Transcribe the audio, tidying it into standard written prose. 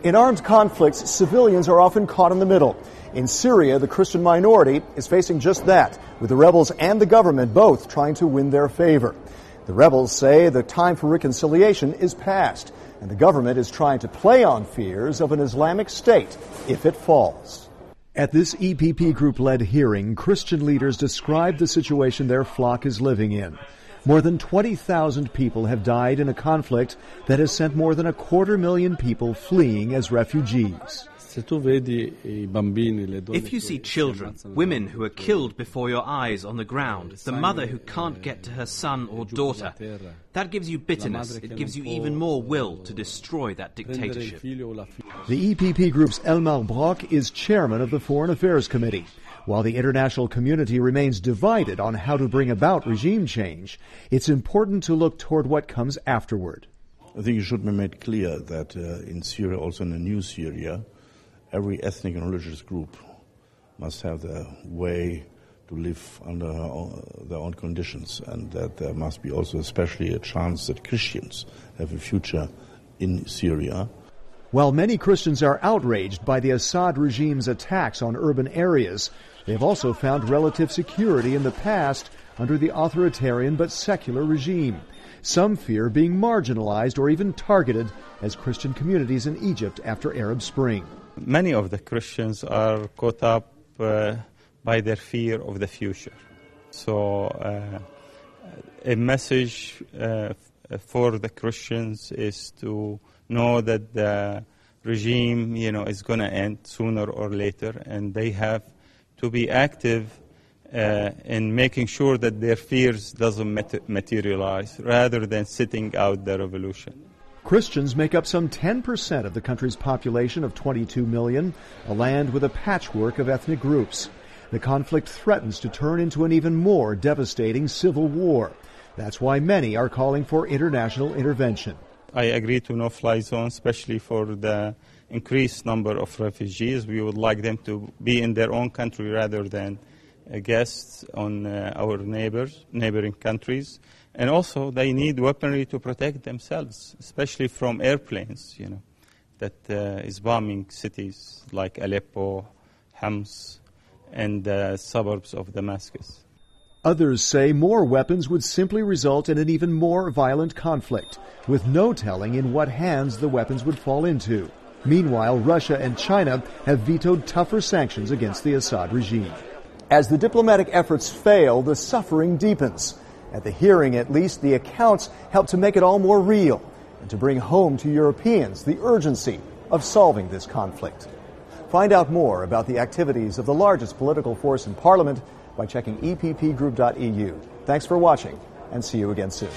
In armed conflicts, civilians are often caught in the middle. In Syria, the Christian minority is facing just that, with the rebels and the government both trying to win their favor. The rebels say the time for reconciliation is past, and the government is trying to play on fears of an Islamic State if it falls. At this EPP group-led hearing, Christian leaders described the situation their flock is living in. More than 20,000 people have died in a conflict that has sent more than 250,000 people fleeing as refugees. If you see children, women who are killed before your eyes on the ground, the mother who can't get to her son or daughter, that gives you bitterness. It gives you even more will to destroy that dictatorship. The EPP group's Elmar Brok is chairman of the Foreign Affairs Committee. While the international community remains divided on how to bring about regime change, it's important to look toward what comes afterward. I think it should be made clear that in Syria, also in the new Syria, every ethnic and religious group must have their way to live under their own conditions, and that there must be also especially a chance that Christians have a future in Syria. While many Christians are outraged by the Assad regime's attacks on urban areas, they have also found relative security in the past under the authoritarian but secular regime. Some fear being marginalized or even targeted as Christian communities in Egypt after Arab Spring. Many of the Christians are caught up by their fear of the future. So a message for the Christians is to know that the regime, is going to end sooner or later, and they have to be active in making sure that their fears doesn't materialize, rather than sitting out the revolution. Christians make up some 10% of the country's population of 22 million, a land with a patchwork of ethnic groups. The conflict threatens to turn into an even more devastating civil war. That's why many are calling for international intervention. I agree to no-fly zone, especially for the increased number of refugees. We would like them to be in their own country rather than guests on our neighboring countries. And also, they need weaponry to protect themselves, especially from airplanes, that is bombing cities like Aleppo, Homs, and the suburbs of Damascus. Others say more weapons would simply result in an even more violent conflict, with no telling in what hands the weapons would fall into. Meanwhile, Russia and China have vetoed tougher sanctions against the Assad regime. As the diplomatic efforts fail, the suffering deepens. At the hearing, at least, the accounts help to make it all more real and to bring home to Europeans the urgency of solving this conflict. Find out more about the activities of the largest political force in Parliament by checking eppgroup.eu. Thanks for watching, and see you again soon.